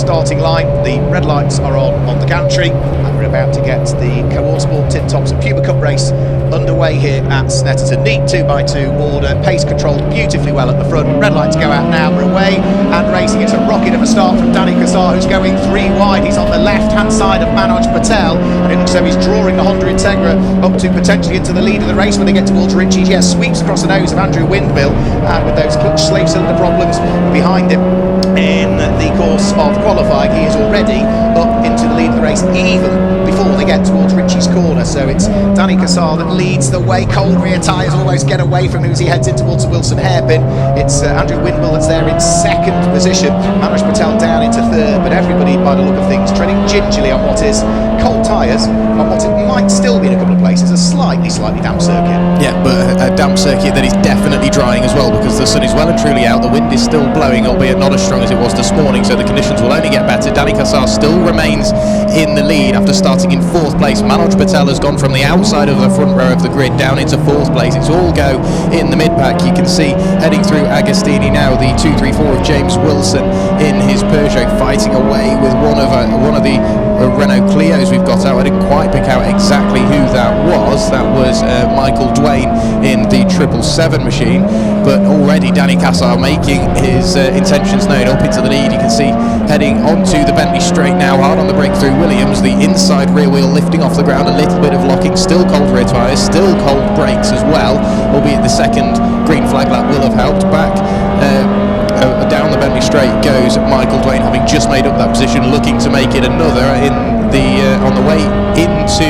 starting line. The red lights are on the gantry, and we're about to get the Onboard Tin Tops and Puma Cup race underway here at Snetterton. Neat 2x2 order, pace controlled beautifully well at the front. Red lights go out now, we're away and racing. It's a rocket of a start from Kasar, who's going 3 wide. He's on the left-hand side of Manoj Patel, and it looks as though he's drawing the Honda Integra up to potentially into the lead of the race when they get towards Ritchie's. Yes, sweeps across the nose of Andrew Windmill, and with those clutch slave cylinder problems behind him in the course of qualifying, he is already up into the lead of the race even before they get towards Ritchie's corner. So it's Kasar that leads the way. Cold rear tyres almost get away from him as he heads in towards the Wilson hairpin. It's Andrew Windmill that's there in second position, Manoj Patel down into third, but everybody by the look of things treading gingerly on what is cold tyres, on what it might still be in a couple of places a slightly damp circuit. Yeah, but a damp circuit that is definitely drying as well, because the sun is well and truly out, the wind is still blowing, albeit not as strong as it was this morning, so the conditions will only get better. Kasar still remains in the lead after starting in 4th place. Manoj Patel has gone from the outside of the front row of the grid down into 4th place. It's all go in the mid-pack. You can see heading through Agostini now, the 234 of James Wilson in his Peugeot, fighting away with one of the Renault Clios we've got out. I didn't quite pick out exactly who that was. That was Mick Dwane in the 777 machine, but already Kasar making his intentions known up into the lead. You can see heading onto the Bentley straight now, hard on the brake through Williams, the inside rear wheel lifting off the ground, a little bit of locking, still cold rear tyres, still cold brakes as well, albeit the second green flag lap will have helped. Back down the Bentley straight goes Mick Dwane, having just made up that position, looking to make it another in the on the way into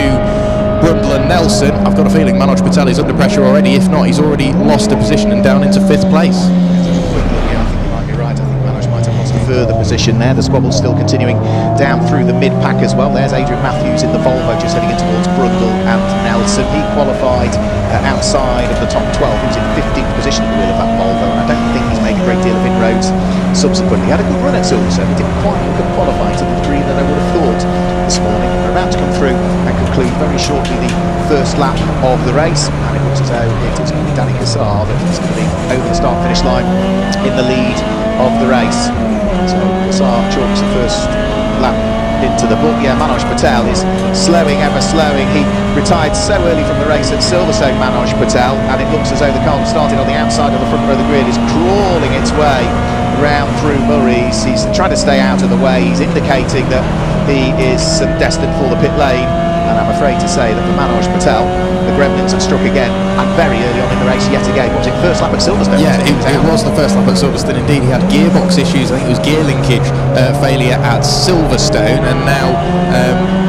Brundle and Nelson. I've got a feeling Manoj Patel is under pressure already. If not, he's already lost a position and down into 5th place. Yeah, I think you might be right. I think Manoj might have lost a further position there. The squabble's still continuing down through the mid-pack as well. There's Adrian Matthews in the Volvo just heading in towards Brundle and Nelson. He qualified outside of the top 12. He was in 15th position at the wheel of that Volvo, and I don't think he's made a great deal of inroads subsequently. He had a good run at Silverstone, but didn't quite look at qualifying to the degree that I would have thought this morning. We're about to come through and conclude very shortly the first lap of the race, and it looks as though it is going to be Kasar that is going to be over the start-finish line in the lead of the race. So Kasar chalks the first lap into the book. Yeah, Manoj Patel is slowing, ever slowing. He retired so early from the race at Silverstone, Manoj Patel, and it looks as though the car that started on the outside of the front row of the grid is crawling its way round through Murray's. He's trying to stay out of the way. He's indicating that he is destined for the pit lane, and I'm afraid to say that for Manoj Patel, the gremlins have struck again, and very early on in the race yet again. Was it first lap at Silverstone? Yeah, it was the first lap at Silverstone indeed. He had gearbox issues. I think it was gear linkage failure at Silverstone, and now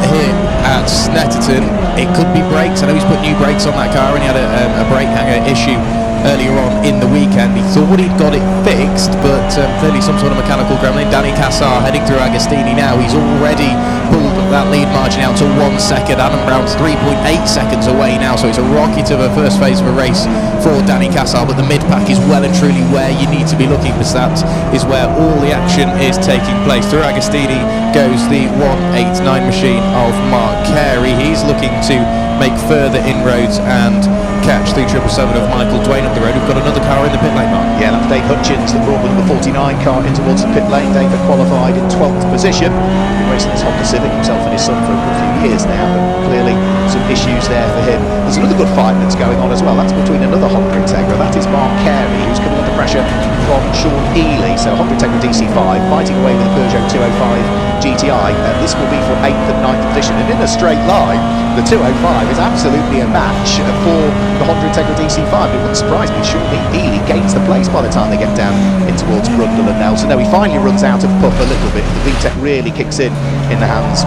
here at Snetterton it could be brakes. I know he's put new brakes on that car, and he had a brake hanger issue earlier on in the weekend. He thought he'd got it fixed, but clearly some sort of mechanical gremlin. Kasar heading through Agostini now. He's already pulled that lead margin out to 1 second. Adam Brown's 3.8 seconds away now, so it's a rocket of a first phase of a race for Kasar, but the mid-pack is well and truly where you need to be looking, because that is where all the action is taking place. Through Agostini goes the 189 machine of Mark Carey. He's looking to make further inroads and catch the 777 of Mick Dwane up the road. We've got another car in the pit lane, Mark. Yeah, that's Dave Hutchins that brought the number 49 car in towards the pit lane. Dave had qualified in 12th position. He's been racing this Honda Civic himself and his son for a good few years now, but clearly some issues there for him. There's another good fight that's going on as well. That's between another Honda Integra. That is Mark Carey, who's coming under pressure from Sean Ely. So Honda Integra DC5 fighting away with the Peugeot 205 GTI. This will be for 8th and 9th position, and in a straight line the 205 is absolutely a match for the Honda Integra DC5. It wouldn't surprise me. Sean Ely gains the place by the time they get down in towards Brundle and Nelson. Now he finally runs out of puff a little bit. The VTEC really kicks in the hands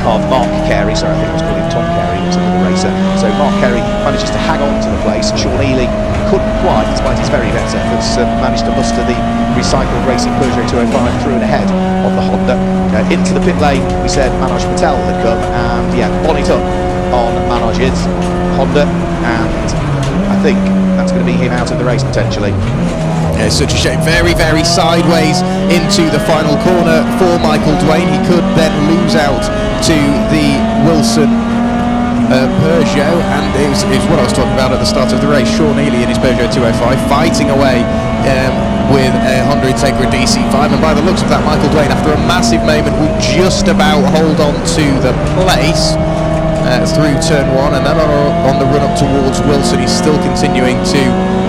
of Mark Carey. Sorry, I think I was calling Tom Carey, was another racer. So Mark Carey manages to hang on to the place. Sean Ely couldn't quite, despite his very best efforts, managed to muster the recycled racing Peugeot 205 through and ahead of the Honda. Into the pit lane, we said Manoj Patel had come, and yeah, bonnet up on Manoj's Honda, and I think that's going to be him out of the race potentially. Yeah, it's such a shame. Very, very sideways into the final corner for Mick Dwane. He could then lose out to the Wilson Peugeot, and it's what I was talking about at the start of the race. Sean Ely in his Peugeot 205 fighting away with a Honda Integra DC5, and by the looks of that, Michael Dwane, after a massive moment, will just about hold on to the place through turn 1, and then on the run up towards Wilson, he's still continuing to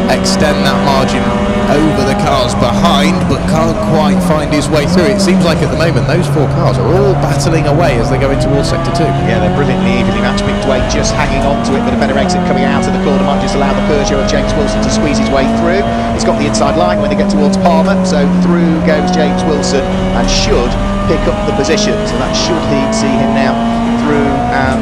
extend that margin over the cars behind, but can't quite find his way through. It seems like at the moment those 4 cars are all battling away as they're going towards sector 2. Yeah, they're brilliantly evenly matched. Mick Dwane just hanging on to it, but a better exit coming out of the corner might just allow the Peugeot of James Wilson to squeeze his way through. He's got the inside line when they get towards Palmer, so through goes James Wilson and should pick up the position, so that should see him now through and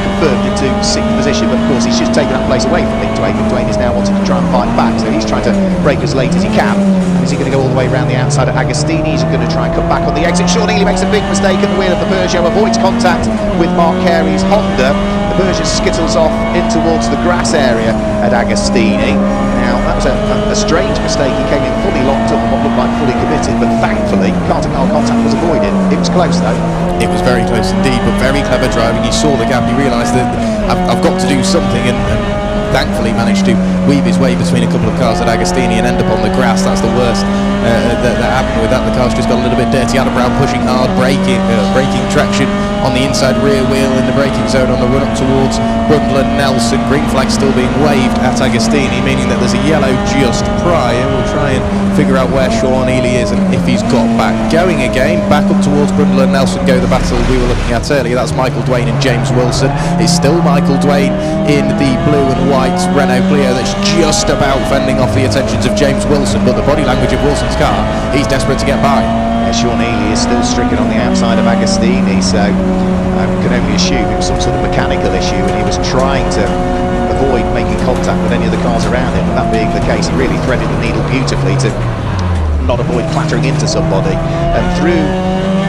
confirmed into 6th position, but of course he's just taken that place away from Mick Dwane. Mick Dwane is now wanting to try and fight back, so he's trying to brake as late as he can. And is he going to go all the way around the outside of Agostini? He's going to try and cut back on the exit. Sean Ely makes a big mistake at the wheel of the Peugeot, avoids contact with Mark Carey's Honda. The Peugeot skittles off in towards the grass area at Agostini. Now that was a strange mistake. He came in fully locked up and what looked like fully committed, but thankfully car-to-car contact was avoided. It was close though. It was very close indeed, but very clever driving. He saw the gap, he realised that I've got to do something, and thankfully managed to weave his way between a couple of cars at Agostini and end up on the grass. That's the worst that happened with that. The car's just got a little bit dirty. Adam Brown pushing hard, braking traction on the inside rear wheel in the braking zone on the run up towards Brundle and Nelson. Green flag still being waved at Agostini, meaning that there's a yellow just prior. We'll try and figure out where Sean Ely is and if he's got back going again. Back up towards Brundle and Nelson go the battle we were looking at earlier. That's Michael Dwane and James Wilson. It's still Michael Dwane in the blue and white Renault Clio that's just about fending off the attentions of James Wilson, but the body language of Wilson's car, he's desperate to get by. Sean Ely is still stricken on the outside of Agostini, so I can only assume it was some sort of mechanical issue and he was trying to avoid making contact with any of the cars around him, and that being the case, he really threaded the needle beautifully to not avoid clattering into somebody. And through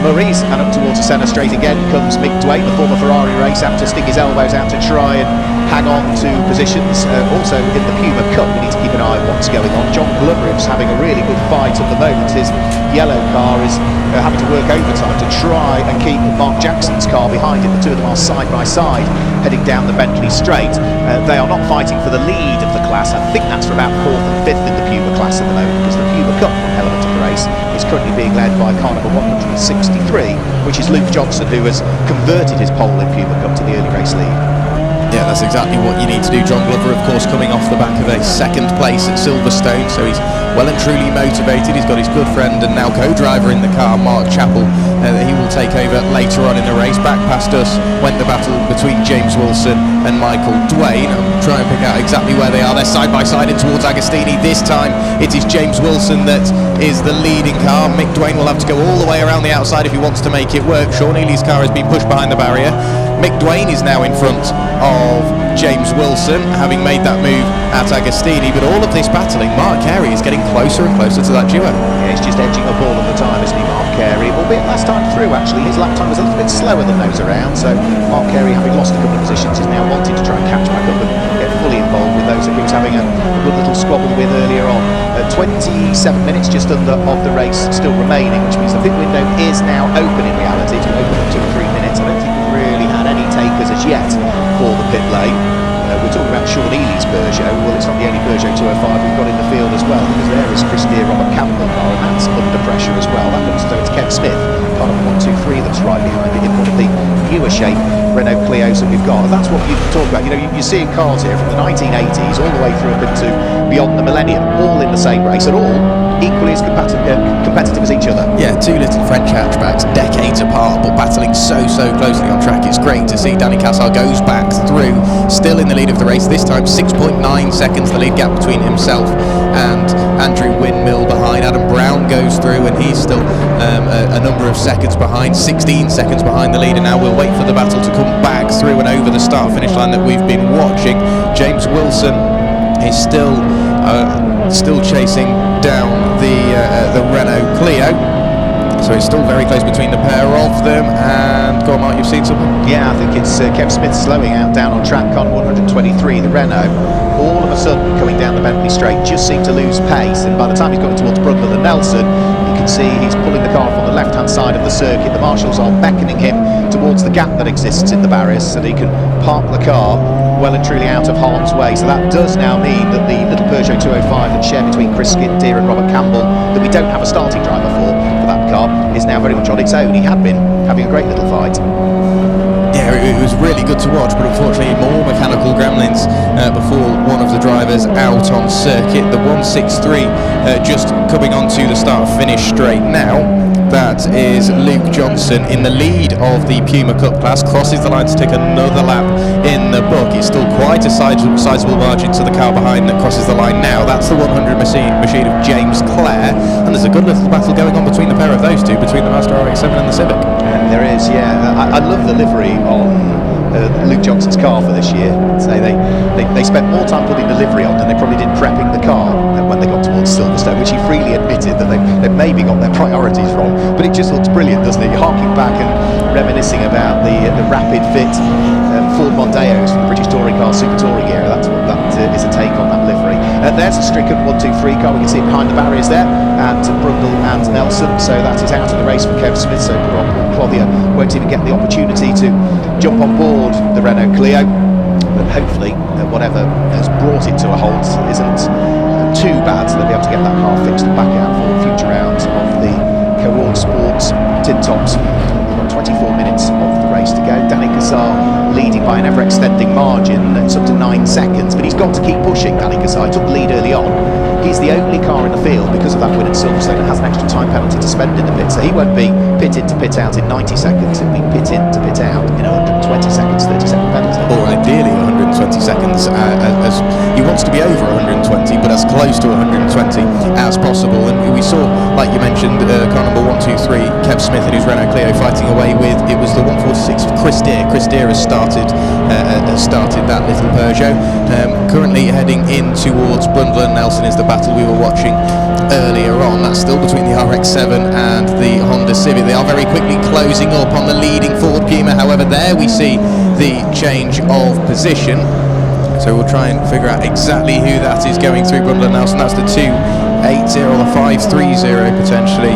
Maurice and up towards the centre straight again comes Mick Dwane, the former Ferrari race, having to stick his elbows out to try and hang on to positions. Also in the Puma Cup, we need to keep an eye on what's going on. John Glover is having a really good fight at the moment. His yellow car is having to work overtime to try and keep Mark Jackson's car behind him. The two of them are side by side heading down the Bentley Straight. They are not fighting for the lead of the class. I think that's for about 4th and 5th in the Puma class at the moment, because the Puma Cup element of the race is currently being led by car number 163, which is Luke Johnson, who has converted his pole in Puma Cup to the early race lead. Yeah, that's exactly what you need to do. John Glover, of course, coming off the back of a 2nd place at Silverstone, so he's well and truly motivated. He's got his good friend and now co-driver in the car, Mark Chappell, that he will take over later on in the race. Back past us went the battle between James Wilson and Michael Dwane. I'm trying to pick out exactly where they are. They're side by side in towards Agostini. This time it is James Wilson that is the leading car. Mick Dwane will have to go all the way around the outside if he wants to make it work. Sean Ely's car has been pushed behind the barrier. Mick Dwane is now in front of James Wilson, having made that move at Agostini, but all of this battling, Mark Carey is getting closer and closer to that duo. Yeah, he's just edging up all of the time, isn't he, Mark Carey? Albeit last time through, actually, his lap time was a little bit slower than those around, so Mark Carey, having lost a couple of positions, is now wanting to try and catch back up and get fully involved with those that he was having a good little squabble with earlier on. 27 minutes just under of the race still remaining, which means the pit window is now open in reality. It's open up to 3 minutes. I don't think we've really had any takers as yet for the pit lane. We're talking about Sean Ely's Peugeot. Well, it's not the only Peugeot 205 we've got in the field as well, because there is Chris Deere, Robert Campbell car, and that's under pressure as well. That looks as though it's Kev Smith, car number 123, that's right behind it in one of the newer shape Renault Clios that we've got. And that's what you talk about. You know, you're seeing cars here from the 1980s all the way through up into beyond the millennium, all in the same race, and all equally as competitive as each other. Yeah, 2 little French hatchbacks, decades apart, but battling so closely on track. It's great to see. Danny Kasar goes back through, still in the lead of the race. This time 6.9 seconds, the lead gap between himself and Andrew Windmill behind. Adam Brown goes through and he's still a number of seconds behind, 16 seconds behind the leader now. We'll wait for the battle to come back through and over the start-finish line that we've been watching. James Wilson is still chasing down the Renault Clio. So it's still very close between the pair of them. And go on, Mark, you've seen something? Yeah, I think it's Kev Smith slowing out down on track, car 123, the Renault. All of a sudden, coming down the Bentley straight, just seemed to lose pace, and by the time he's got towards Brundle and Nelson, you can see he's pulling the car off on the left-hand side of the circuit. The marshals are beckoning him towards the gap that exists in the barriers, so that he can park the car well and truly out of harm's way. So that does now mean that the little Peugeot 205 that's shared between Chris Skiddeer and Robert Campbell, that we don't have a starting driver for that car, is now very much on its own. He had been having a great little fight. Yeah, it was really good to watch, but unfortunately more mechanical gremlins before one of the drivers out on circuit. The 163 just coming onto the start-finish straight now. That is Luke Johnson in the lead of the Puma Cup class, crosses the line to take another lap in the book. It's still quite a sizable margin to the car behind that crosses the line now. That's the 100 machine of James Clare, and there's a good little battle going on between the pair of those two, between the Mazda RX-7 and the Civic. There is, yeah. I love the livery on Luke Johnson's car for this year. So they spent more time putting the livery on than they probably did prepping the car when they got towards Silverstone, which he freely admitted that they've maybe got their priorities wrong. But it just looks brilliant, doesn't it? You're harking back and reminiscing about the rapid fit Ford Mondeos from the British touring car Super Touring era. That is a take on that livery. There's a stricken 1-2-3 car. We can see it behind the barriers there, and Brundle and Nelson. So that is out of the race for Kev Smith. So Clothier won't even get the opportunity to jump on board the Renault Clio. But hopefully, whatever has brought it to a halt isn't too bad, so they'll be able to get that car fixed and back out for future rounds of the Cohort Sports Tin Tops. We've got 24 minutes of the race to go. Danny Kasar leading by an ever-extending margin. It's up to 9 seconds, but he's got to keep pushing, Danny Kasar. He took the lead early on. He's the only car in the field, because of that win at Silverstone, that has an extra time penalty to spend in the pit. So he won't be pit in to pit out in 90 seconds. He'll be pit in to pit out in 120 seconds, 30-second penalty. Or ideally 120 seconds, as he wants to be over 120, but as close to 120 as possible. And we saw, like you mentioned, car number 123, Kev Smith and his Renault Clio fighting away with, it was the 146 Chris Deere. Chris Deere has started that little Peugeot. Currently heading in towards Brundle and Nelson is the battle we were watching earlier on. That's still between the RX-7 and the Honda Civic. They are very quickly closing up on the leading Ford Puma. However, there we see the change of position. So we'll try and figure out exactly who that is going through Brundle and Nelson. That's the 280 or the 530 potentially.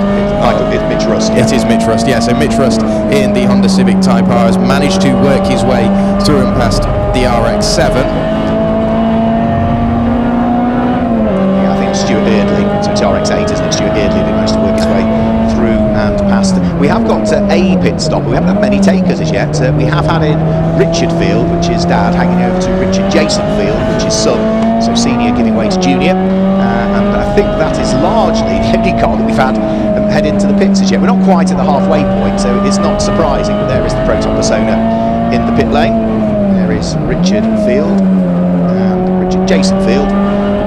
It's Mitch Rust. Yeah. It is Mitch Rust, yeah. So Mitch Rust in the Honda Civic Type R has managed to work his way through and past the RX-7. Stuart Eardley, so it's RX-8, isn't it? Stuart Eardley who managed to work his way through and past. We have got a pit stop, but we haven't had many takers as yet. We have had in Richard Field, which is dad, hanging over to Richard Jason Field, which is son, so senior giving way to junior. And I think that is largely the only car that we've had head into the pits as yet. We're not quite at the halfway point, so it's not surprising that there is the Proton Persona in the pit lane. There is Richard Field, and Richard Jason Field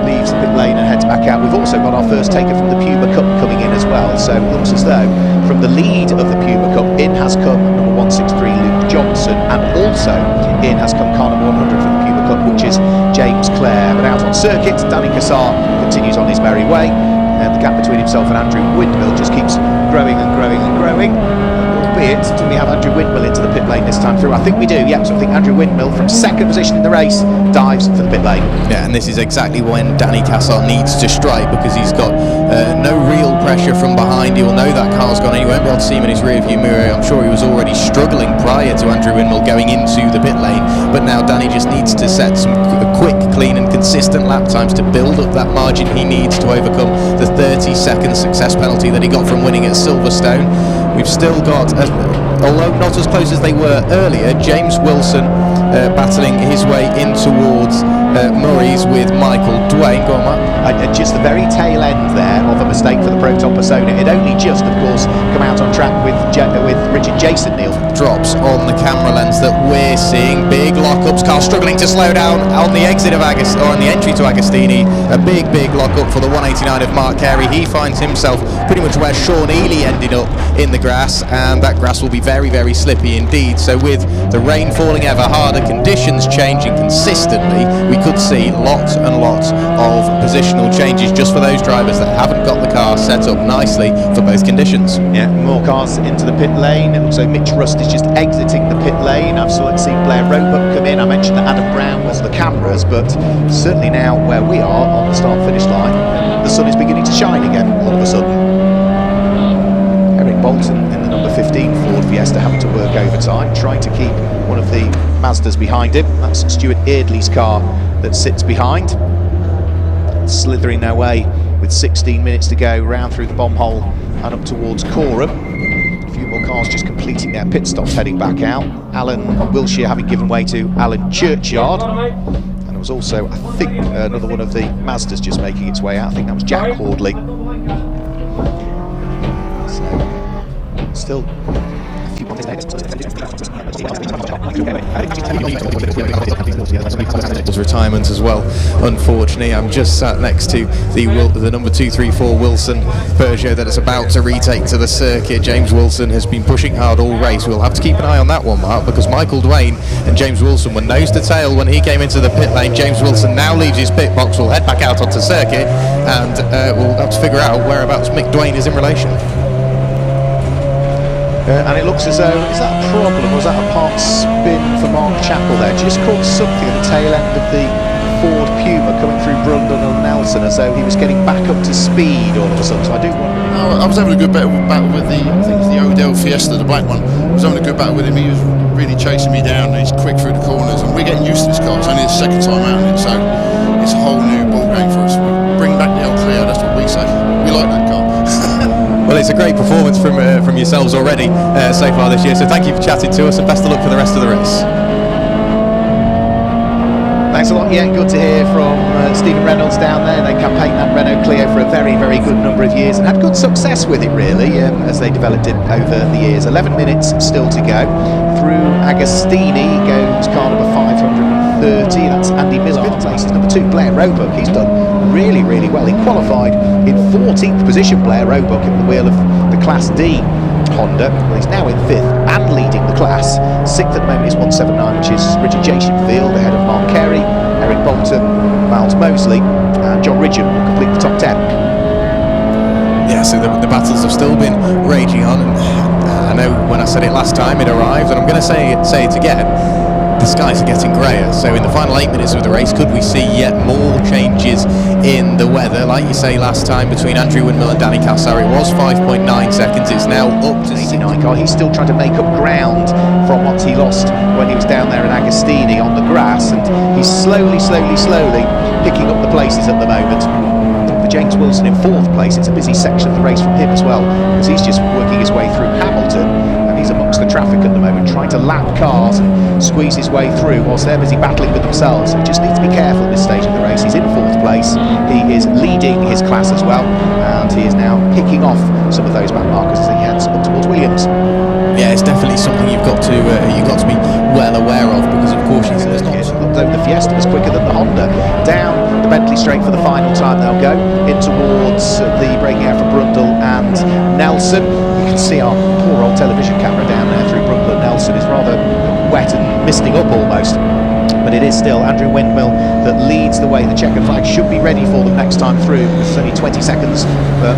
leaves the pit lane and heads back out. We've also got our first taker from the Puma Cup coming in as well, so it looks as though from the lead of the Puma Cup in has come number 163 Luke Johnson, and also in has come car number 100 from the Puma Cup, which is James Clare. But out on circuit, Danny Kasar continues on his merry way, and the gap between himself and Andrew Windmill just keeps growing and growing and growing. Albeit, do we have Andrew Windmill into the pit lane this time through? I think we do, yeah. So I think Andrew Windmill, from second position in the race, dives for the pit lane. Yeah, and this is exactly when Danny Kasar needs to strike, because he's got no real pressure from behind. He'll know that car's gone, and he won't be able to see him in his rear view mirror. I'm sure he was already struggling prior to Andrew Windmill going into the pit lane, but now Danny just needs to set some quick, clean and consistent lap times to build up that margin he needs to overcome the 30-second success penalty that he got from winning at Silverstone. We've still got, although not as close as they were earlier, James Wilson battling his way in towards Murray's with Michael Dwane. Go on, Mark. Just the very tail end there of a mistake for the Proton Persona. It only just, of course, come out on track with Richard Jason, Neil. Drops on the camera lens that we're seeing. Big lockups. Car struggling to slow down on the exit of or on the entry to Agostini. A big lockup for the 189 of Mark Carey. He finds himself pretty much where Sean Ely ended up in the grass, and that grass will be very, very slippy indeed. So with the rain falling ever harder the conditions changing consistently, we could see lots and lots of positional changes just for those drivers that haven't got the car set up nicely for both conditions. Yeah, more cars into the pit lane. It looks like Mitch Rust is just exiting the pit lane. I've seen Blair Roebuck come in. I mentioned that Adam Brown was the cameras, but certainly now where we are on the start-finish line, the sun is beginning to shine again all of a sudden. Eric Bolton in the number 15 Ford Fiesta having to work overtime, trying to keep one of the Mazdas behind him. That's Stuart Eardley's car that sits behind. Slithering their way with 16 minutes to go round through the bomb hole and up towards Corham. A few more cars just completing their pit stops heading back out. Alan Wilshire having given way to Alan Churchyard. And there was also, I think, another one of the Mazdas just making its way out. I think that was Jack Hordley. So, still a few more retirement as well. Unfortunately, I'm just sat next to the number 234 Wilson Peugeot that is about to retake to the circuit. James Wilson has been pushing hard all race. We'll have to keep an eye on that one, Mark, because Michael Dwane and James Wilson were nose to tail when he came into the pit lane. James Wilson now leaves his pit box, will head back out onto circuit, and we'll have to figure out whereabouts Mick Dwane is in relation. And it looks as though, is that a problem? Was that a part spin for Mark Chappell there? Just caught something at the tail end of the Ford Puma coming through Brundle and Nelson, as though he was getting back up to speed all of a sudden. So I do wonder. I was having a good battle with the, I think it's the Odell Fiesta, the black one. I was having a good battle with him. He was really chasing me down. He's quick through the corners, and we're getting used to this car. It's only the second time out in it, so it's a whole new ball game for us. Bring back the old Clio, that's what we say. We like that car. Well, it's a great performance from yourselves already so far this year, so thank you for chatting to us and best of luck for the rest of the race. Thanks a lot, yeah, good to hear from Stephen Reynolds down there. They campaigned that Renault Clio for a very, very good number of years and had good success with it, really, as they developed it over the years. 11 minutes still to go. Through Agostini goes car number 530, that's Andy Miller. Fifth place is number 2, Blair Roebuck. He's done really, really well. He qualified in 14th position, Blair Roebuck, at the wheel of the Class D Honda. Well, he's now in 5th and leading the class. 6th at the moment is 179, which is Richard J. Shipfield ahead of Mark Kerry, Eric Bolton, Miles Mosley, and John Ridgeon will complete the top 10. Yeah, so the battles have still been raging on, and I know when I said it last time it arrived, and I'm going to say it again. The skies are getting greyer, so in the final 8 minutes of the race, could we see yet more changes in the weather? Like you say, last time between Andrew Windmill and Danny Kasar, it was 5.9 seconds. It's now up to 89 car. He's still trying to make up ground from what he lost when he was down there in Agostini on the grass, and he's slowly picking up the places at the moment. For James Wilson in 4th place, it's a busy section of the race from him as well, because he's just working his way through Hamilton. He's amongst the traffic at the moment, trying to lap cars and squeeze his way through whilst they're busy battling with themselves. So he just needs to be careful at this stage of the race. He's in 4th place. He is leading his class as well, and he is now picking off some of those back markers as he heads up towards Williams. Yeah, it's definitely something you've got to be well aware of, because of course there's not. Though the Fiesta was quicker than the Honda. Down the Bentley straight for the final time they'll go, in towards the breaking out from Brundle and Nelson. You can see our poor old television camera down there through Brundle and Nelson is rather wet and misting up almost. But it is still Andrew Windmill that leads the way. The checkered flag should be ready for them next time through. There's only 20 seconds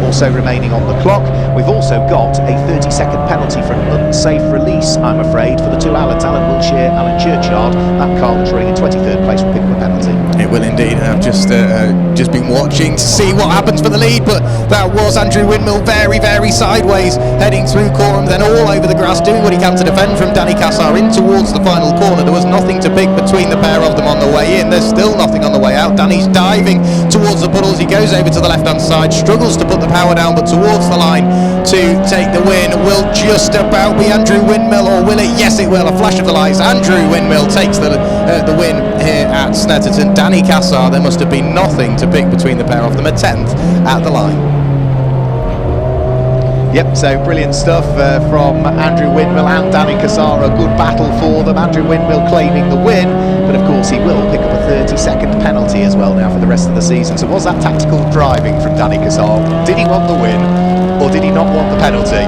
or so remaining on the clock. We've also got a 30-second penalty for an unsafe release, I'm afraid, for the 2 Allens, Alan Wilshire, Alan Churchyard. That car that's running in 23rd place will pick up a penalty. It will indeed, and I've just been watching to see what happens for the lead, but that was Andrew Windmill very, very sideways, heading through Corham, then all over the grass, doing what he can to defend from Danny Kasar in towards the final corner. There was nothing to pick between the pair of them on the way in. There's still nothing on the way out. Danny's diving towards the puddles. He goes over to the left-hand side, struggles to put the power down, but towards the line to take the win will just about be Andrew Windmill, or will it? Yes, it will. A flash of the lights. Andrew Windmill takes the win here at Snetterton. Danny Kasar, there must have been nothing to pick between the pair of them. A 10th at the line. Yep, so brilliant stuff from Andrew Windmill and Danny Kasar. A good battle for them. Andrew Windmill claiming the win, but of course he will pick up a 30-second penalty as well now for the rest of the season. So was that tactical driving from Danny Kasar? Did he want the win? or did he not want the penalty?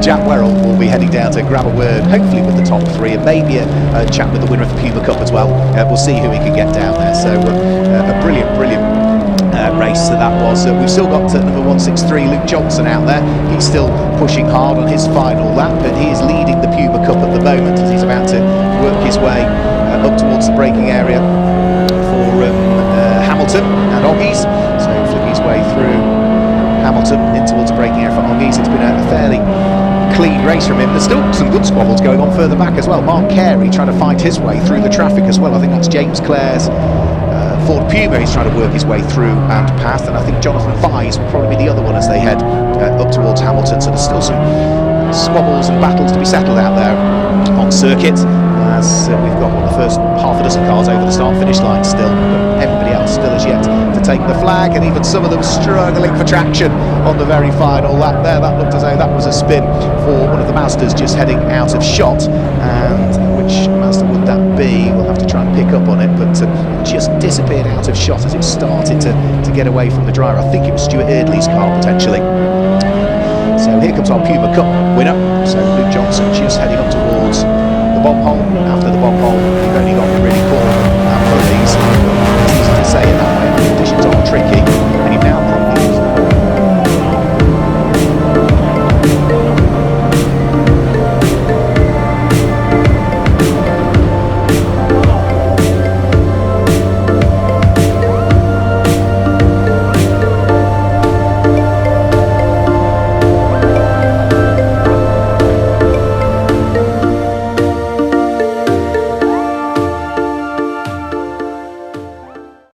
Jack Werrell will be heading down to grab a word, hopefully with the top three, and maybe a chat with the winner of the Puma Cup as well. We'll see who he can get down there. So a brilliant race that was. We've still got number 163 Luke Johnson out there. He's still pushing hard on his final lap, and he is leading the Puma Cup at the moment as he's about to work his way up towards the braking area for Hamilton and Oggies. So flick his way through Hamilton in towards the braking area for Oggies. It's been a fairly clean race from him. There's still some good squabbles going on further back as well. Mark Carey trying to fight his way through the traffic as well. I think that's James Clare's Ford Puma he's trying to work his way through and past, and I think Jonathan Vyse will probably be the other one as they head up towards Hamilton. So there's still some squabbles and battles to be settled out there on circuit, as we've got the first half a dozen cars over the start-finish line still, but everybody else still has yet to take the flag, and even some of them struggling for traction on the very final lap there. That looked as though that was a spin for one of the Mazdas just heading out of shot, and which Mazda would that be? We'll have to try and pick up on it, but just disappeared out of shot as it started to get away from the driver. I think it was Stuart Eardley's car potentially. So here comes our Puma Cup winner. So Luke Johnson just heading up towards the bomb hole. After the bomb hole, you've only got